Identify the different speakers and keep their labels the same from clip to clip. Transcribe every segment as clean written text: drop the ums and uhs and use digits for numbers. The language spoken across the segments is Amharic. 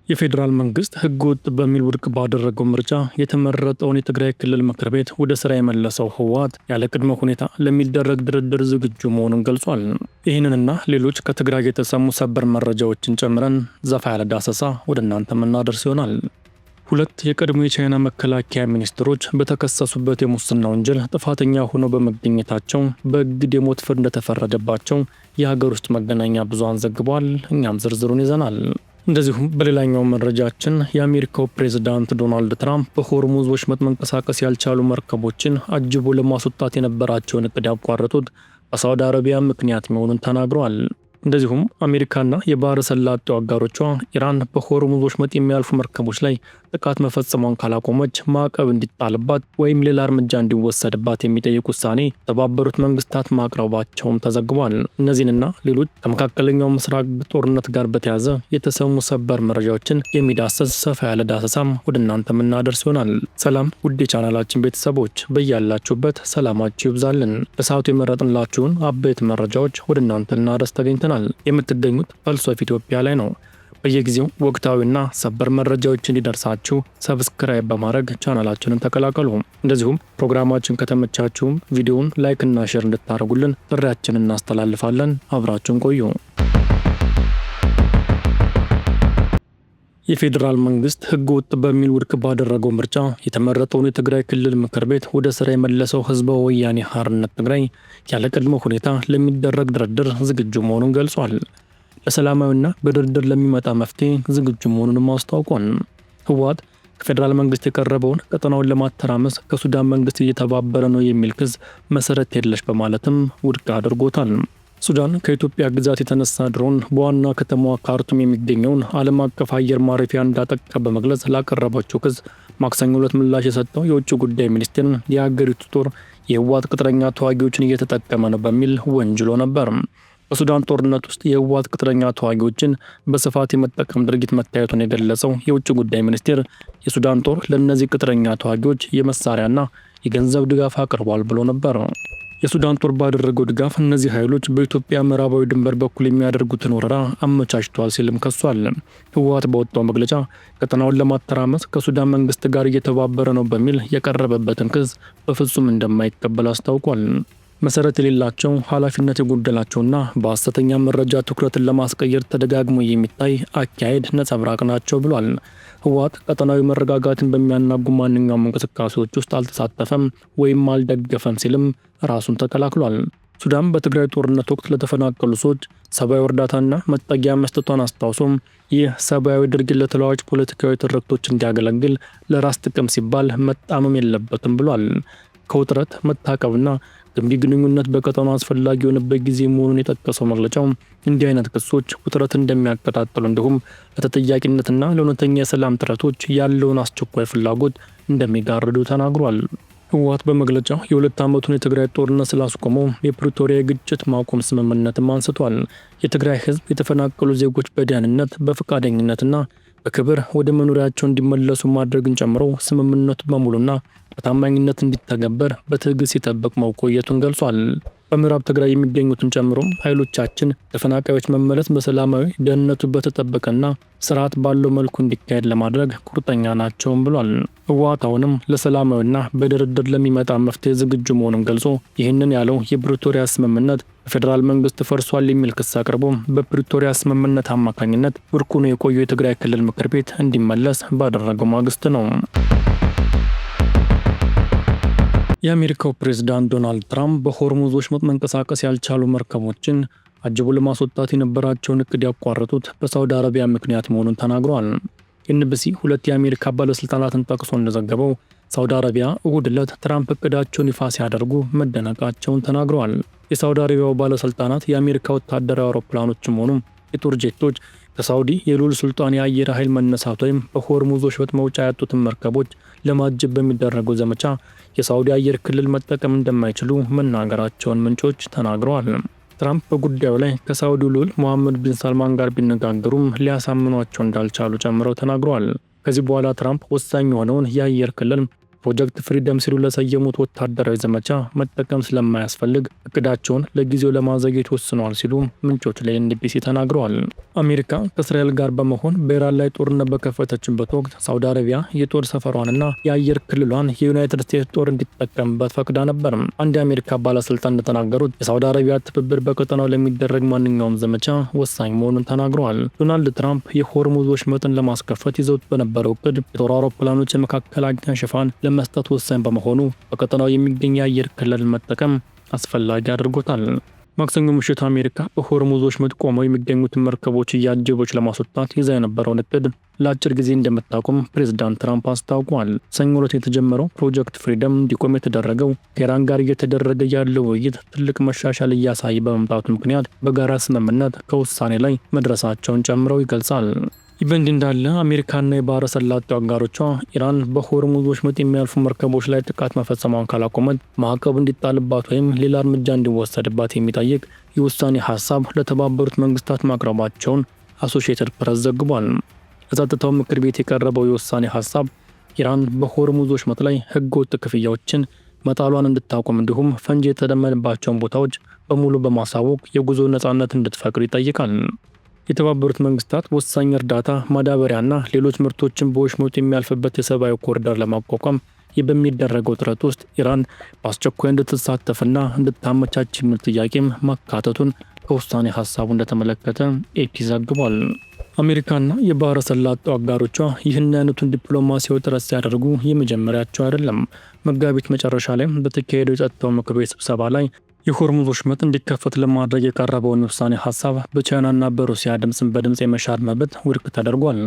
Speaker 1: የፌዴራል መንግስት ህገወጥ በሚል ውድቅ ባደረገው ምርጫ የተመረጠውን የትግራይ ክልል ምክር ቤት ወደ ስራ የመለሰው ህወሓት ያለ ቅድመ ሁኔታ ለሚደረግ ድርድር ዝግጁ መሆኑን ገልጿል። ይህንንና ሌሎች ከትግራይ የተሰሙ ሰበር መረጃዎችን ጨምረን ዘፋ ያለ ዳሰሳ ወደ እናንተ የምናደርስ ይሆናል። ሁለት የቀድሞ የቻይና መከላከያ ሚኒስትሮች በተከሰሱበት የሙስና ወንጀል ጥፋተኛ ሆነው በመገኘታቸው በእግድ የሞት ፍርድ እንደተፈረደባቸው የሀገር ውስጥ መገናኛ ብዙሃን ዘግቧል። እኛም ዝርዝሩን ይዘናል። እንደዚሁም በሌላኛው መረጃችን የአሜሪካው ፕሬዝዳንት ዶናልድ ትራምፕ በሆርሙዝ ወሽመጥ መንቀሳቀስ ያልቻሉ መርከቦችን አጅቦ ለማስወጣት የነበራቸውን እቅድ ያቋረጡት በሳውዲ አረቢያ ምክንያት መሆኑን ተናግረዋል። እንደዚሁም አሜሪካና የባህረ ሰላጤው አጋሮቿ ኢራን በሆርሙዝ ወሽመጥ የሚያልፉ መርከቦች ላይ ጥቃት መፈጸሟን ካላቆመች ማዕቀብ እንዲጣልባት ወይም ሌላ እርምጃ እንዲወሰድባት የሚጠይቅ ውሳኔ የተባበሩት መንግስታት ማቅረባቸውም ተዘግቧል። እነዚህንና ሌሎች ከመካከለኛው ምስራቅ ጦርነት ጋር በተያያዘ የተሰሙ ሰበር መረጃዎችን የሚዳሰስ ሰፋ ያለ ዳሰሳም ወደ እናንተ የምናደርስ ይሆናል። ሰላም ውድ የቻናላችን ቤተሰቦች፣ በያላችሁበት ሰላማችሁ ይብዛልን። በሰዓቱ የመረጥንላችሁን አበይት መረጃዎች ወደ እናንተ ልናደርስ ተገኝተናል። የምትገኙት ፈልሶፍ ኢትዮጵያ ላይ ነው። በየጊዜው ወቅታዊና ሰበር መረጃዎች እንዲደርሳችሁ ሰብስክራይብ በማድረግ ቻናላችንን ተቀላቀሉ። እንደዚሁም ፕሮግራማችን ከተመቻችሁም ቪዲዮውን ላይክ እና ሼር እንድታደርጉልን ጥሪያችንን እናስተላልፋለን። አብራችሁን ቆዩ። የፌዴራል መንግስት ህገወጥ በሚል ውድቅ ባደረገው ምርጫ የተመረጠውን የትግራይ ክልል ምክር ቤት ወደ ስራ የመለሰው ህዝባዊ ወያኔ ሓርነት ትግራይ ያለ ቅድመ ሁኔታ ለሚደረግ ድርድር ዝግጁ መሆኑን ገልጿል። ለሰላማዊና በድርድር ለሚመጣ መፍትሄ ዝግጁ መሆኑንም አስታውቋል። ህወሓት ከፌዴራል መንግስት የቀረበውን ቀጠናውን ለማተራመስ ከሱዳን መንግስት እየተባበረ ነው የሚል ክስ መሰረት የለሽ በማለትም ውድቅ አድርጎታል። ሱዳን ከኢትዮጵያ ግዛት የተነሳ ድሮን በዋና ከተማዋ ካርቱም የሚገኘውን ዓለም አቀፍ አየር ማረፊያ እንዳጠቃ በመግለጽ ላቀረበችው ክስ ማክሰኞ ዕለት ምላሽ የሰጠው የውጭ ጉዳይ ሚኒስቴር የሀገሪቱ ጦር የህወሓት ቅጥረኛ ተዋጊዎችን እየተጠቀመ ነው በሚል ወንጅሎ ነበር። በሱዳን ጦርነት ውስጥ የህወሓት ቅጥረኛ ተዋጊዎችን በስፋት የመጠቀም ድርጊት መታየቱን የገለጸው የውጭ ጉዳይ ሚኒስቴር የሱዳን ጦር ለእነዚህ ቅጥረኛ ተዋጊዎች የመሳሪያና የገንዘብ ድጋፍ አቅርቧል ብሎ ነበር። የሱዳን ጦር ባደረገው ድጋፍ እነዚህ ኃይሎች በኢትዮጵያ ምዕራባዊ ድንበር በኩል የሚያደርጉትን ወረራ አመቻችቷል ሲልም ከሷል። ህወሓት በወጣው መግለጫ ቀጠናውን ለማተራመስ ከሱዳን መንግስት ጋር እየተባበረ ነው በሚል የቀረበበትን ክስ በፍጹም እንደማይቀበል አስታውቋል። መሰረት የሌላቸው ኃላፊነት የጎደላቸውና በሐሰተኛ መረጃ ትኩረትን ለማስቀየር ተደጋግሞ የሚታይ አካሄድ ነጸብራቅ ናቸው ብሏል። ህወሓት ቀጠናዊ መረጋጋትን በሚያናጉ ማንኛውም እንቅስቃሴዎች ውስጥ አልተሳተፈም ወይም አልደገፈም ሲልም ራሱን ተከላክሏል። ሱዳን በትግራይ ጦርነት ወቅት ለተፈናቀሉ ሰዎች ሰብአዊ እርዳታና መጠጊያ መስጠቷን አስታውሶም ይህ ሰብአዊ ድርጊት ለተለዋዋጭ ፖለቲካዊ ትርክቶች እንዲያገለግል ለራስ ጥቅም ሲባል መጣመም የለበትም ብሏል። ከውጥረት መታቀብና ገንቢ ግንኙነት በቀጠናው አስፈላጊ የሆነበት ጊዜ መሆኑን የጠቀሰው መግለጫው እንዲህ አይነት ክሶች ውጥረት እንደሚያቀጣጥሉ እንዲሁም ለተጠያቂነትና ለእውነተኛ የሰላም ጥረቶች ያለውን አስቸኳይ ፍላጎት እንደሚጋርዱ ተናግሯል። ህወሓት በመግለጫው የ2 ዓመቱን የትግራይ ጦርነት ስላስቆመው የፕሪቶሪያ የግጭት ማቆም ስምምነትም አንስቷል። የትግራይ ህዝብ የተፈናቀሉ ዜጎች በደህንነት በፈቃደኝነትና በክብር ወደ መኖሪያቸው እንዲመለሱ ማድረግን ጨምሮ ስምምነቱ በሙሉና በታማኝነት እንዲተገበር በትዕግስት ሲጠብቅ መቆየቱን ገልጿል። በምዕራብ ትግራይ የሚገኙትን ጨምሮ ኃይሎቻችን ተፈናቃዮች መመለስ በሰላማዊ ደህንነቱ በተጠበቀና ስርዓት ባለው መልኩ እንዲካሄድ ለማድረግ ቁርጠኛ ናቸውም ብሏል። ህወሓት አሁንም ለሰላማዊና በድርድር ለሚመጣ መፍትሄ ዝግጁ መሆኑን ገልጾ ይህንን ያለው የፕሪቶሪያ ስምምነት በፌዴራል መንግስት ፈርሷል የሚል ክስ አቅርቦ በፕሪቶሪያ ስምምነት አማካኝነት ውድቅ ሆኖ የቆየው የትግራይ ክልል ምክር ቤት እንዲመለስ ባደረገው ማግስት ነው። የአሜሪካው ፕሬዝዳንት ዶናልድ ትራምፕ በሆርሙዝ ወሽመጥ መንቀሳቀስ ያልቻሉ መርከቦችን አጅቦ ለማስወጣት የነበራቸውን እቅድ ያቋረጡት በሳውዲ አረቢያ ምክንያት መሆኑን ተናግረዋል። ኤንቢሲ ሁለት የአሜሪካ ባለስልጣናትን ጠቅሶ እንደዘገበው ሳውዲ አረቢያ እሁድ ዕለት ትራምፕ እቅዳቸውን ይፋ ሲያደርጉ መደነቃቸውን ተናግረዋል። የሳውዲ አረቢያው ባለስልጣናት የአሜሪካ ወታደራዊ አውሮፕላኖችም ሆኑ የጦር ጄቶች ከሳውዲ የልዑል ሱልጣን የአየር ኃይል መነሳት ወይም በሆርሙዝ ወሽመጥ መውጫ ያጡትን መርከቦች ለማጀብ በሚደረገው ዘመቻ የሳውዲ አየር ክልል መጠቀም እንደማይችሉ መናገራቸውን ምንጮች ተናግረዋል። ትራምፕ በጉዳዩ ላይ ከሳውዲው ልዑል መሐመድ ቢን ሳልማን ጋር ቢነጋገሩም ሊያሳምኗቸው እንዳልቻሉ ጨምረው ተናግረዋል። ከዚህ በኋላ ትራምፕ ወሳኝ የሆነውን የአየር ክልል ፕሮጀክት ፍሪደም ሲሉ ለሰየሙት ወታደራዊ ዘመቻ መጠቀም ስለማያስፈልግ እቅዳቸውን ለጊዜው ለማዘግየት ወስነዋል ሲሉ ምንጮች ለኤንቢሲ ተናግረዋል። አሜሪካ ከእስራኤል ጋር በመሆን በኢራን ላይ ጦርነት በከፈተችበት ወቅት ሳውዲ አረቢያ የጦር ሰፈሯንና የአየር ክልሏን የዩናይትድ ስቴትስ ጦር እንዲጠቀምበት ፈቅዳ ነበር። አንድ የአሜሪካ ባለስልጣን እንደተናገሩት የሳውዲ አረቢያ ትብብር በቀጠናው ለሚደረግ ማንኛውም ዘመቻ ወሳኝ መሆኑን ተናግረዋል። ዶናልድ ትራምፕ የሆርሙዝ ወሽመጥን ለማስከፈት ይዘውት በነበረው እቅድ የጦር አውሮፕላኖች የመካከለኛ ሽፋን ለመስጠት ወሳኝ በመሆኑ በቀጠናው የሚገኝ የአየር ክልል መጠቀም አስፈላጊ አድርጎታል። ማክሰኞ ምሽት አሜሪካ በሆርሙዝ ወሽመጥ ቆመው የሚገኙትን መርከቦች እያጀበች ለማስወጣት ይዛ የነበረውን እቅድ ለአጭር ጊዜ እንደምታቆም ፕሬዝዳንት ትራምፕ አስታውቋል። ሰኞ ዕለት የተጀመረው ፕሮጀክት ፍሪደም እንዲቆም የተደረገው ከኢራን ጋር እየተደረገ ያለው ውይይት ትልቅ መሻሻል እያሳየ በመምጣቱ ምክንያት በጋራ ስምምነት ከውሳኔ ላይ መድረሳቸውን ጨምረው ይገልጻል። ይህ በእንዲህ እንዳለ አሜሪካና የባህረ ሰላጤው አጋሮቿ ኢራን በሆርሙዝ ወሽመጥ የሚያልፉ መርከቦች ላይ ጥቃት መፈጸሟን ካላቆመች ማዕቀብ እንዲጣልባት ወይም ሌላ እርምጃ እንዲወሰድባት የሚጠይቅ የውሳኔ ሀሳብ ለተባበሩት መንግስታት ማቅረባቸውን አሶሺየትድ ፕሬስ ዘግቧል። ለጸጥታው ምክር ቤት የቀረበው የውሳኔ ሀሳብ ኢራን በሆርሙዝ ወሽመጥ ላይ ህገወጥ ክፍያዎችን መጣሏን እንድታቆም እንዲሁም ፈንጂ የተደመነባቸውን ቦታዎች በሙሉ በማሳወቅ የጉዞ ነጻነት እንድትፈቅድ ይጠይቃል። የተባበሩት መንግስታት ወሳኝ እርዳታ ማዳበሪያና ሌሎች ምርቶችን በወሽመጡ የሚያልፍበት የሰብአዊ ኮሪደር ለማቋቋም በሚደረገው ጥረት ውስጥ ኢራን በአስቸኳይ እንድትሳተፍና እንድታመቻች የሚል ጥያቄም ማካተቱን ከውሳኔ ሀሳቡ እንደተመለከተ ኤፒ ዘግቧል። አሜሪካና የባህረ ሰላጤው አጋሮቿ ይህን አይነቱን ዲፕሎማሲያዊ ጥረት ሲያደርጉ የመጀመሪያቸው አይደለም። መጋቢት መጨረሻ ላይ በተካሄደው የጸጥታው ምክር ቤት ስብሰባ ላይ የሆርሙዝ ወሽመጥ እንዲከፈት ለማድረግ የቀረበውን ውሳኔ ሀሳብ በቻይናና በሩሲያ ድምፅ የመሻር መብት ውድቅ ተደርጓል።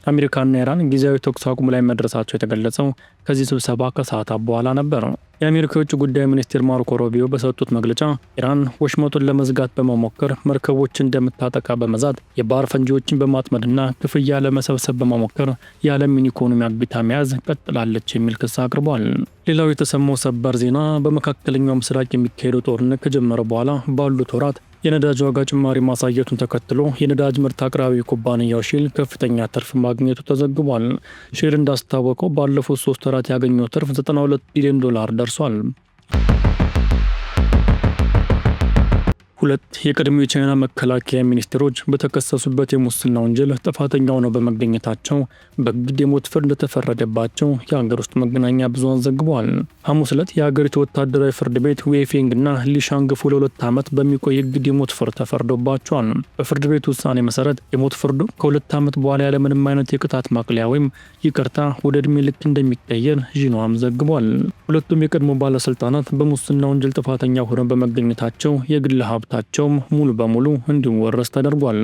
Speaker 1: አሜሪካና ኢራን ጊዜያዊ ተኩስ አቁም ላይ መድረሳቸው የተገለጸው ከዚህ ስብሰባ ከሰዓታት በኋላ ነበር። የአሜሪካ የውጭ ጉዳይ ሚኒስትር ማርኮ ሩቢዮ በሰጡት መግለጫ ኢራን ወሽመጡን ለመዝጋት በመሞከር መርከቦችን እንደምታጠቃ በመዛት የባህር ፈንጂዎችን በማጥመድና ክፍያ ለመሰብሰብ በመሞከር የዓለምን ኢኮኖሚ አግቢታ መያዝ ቀጥላለች የሚል ክስ አቅርቧል። ሌላው የተሰማው ሰበር ዜና በመካከለኛው ምስራቅ የሚካሄደው ጦርነት ከጀመረ በኋላ ባሉት ወራት የነዳጅ ዋጋ ጭማሪ ማሳየቱን ተከትሎ የነዳጅ ምርት አቅራቢ ኩባንያው ሼል ከፍተኛ ትርፍ ማግኘቱ ተዘግቧል። ሼል እንዳስታወቀው ባለፉት 3 ወራት ያገኘው ትርፍ $92 ቢሊዮን ደርሷል። ሁለት የቀድሞ የቻይና መከላከያ ሚኒስትሮች በተከሰሱበት የሙስና ወንጀል ጥፋተኛ ሆነው በመገኘታቸው በግድ የሞት ፍርድ እንደተፈረደባቸው የሀገር ውስጥ መገናኛ ብዙሃን ዘግበዋል። ሐሙስ ዕለት የሀገሪቱ ወታደራዊ ፍርድ ቤት ዌይፌንግ እና ሊሻንግፉ ለ2 ዓመት በሚቆይ የግድ የሞት ፍርድ ተፈርዶባቸዋል። በፍርድ ቤቱ ውሳኔ መሰረት የሞት ፍርዱ ከ2 ዓመት በኋላ ያለምንም አይነት የቅጣት ማቅለያ ወይም ይቅርታ ወደ ዕድሜ ልክ እንደሚቀየር ዢንዋም ዘግቧል። ሁለቱም የቀድሞ ባለስልጣናት በሙስና ወንጀል ጥፋተኛ ሆነው በመገኘታቸው የግል ሀብታቸውም ሙሉ በሙሉ እንዲወረስ ተደርጓል።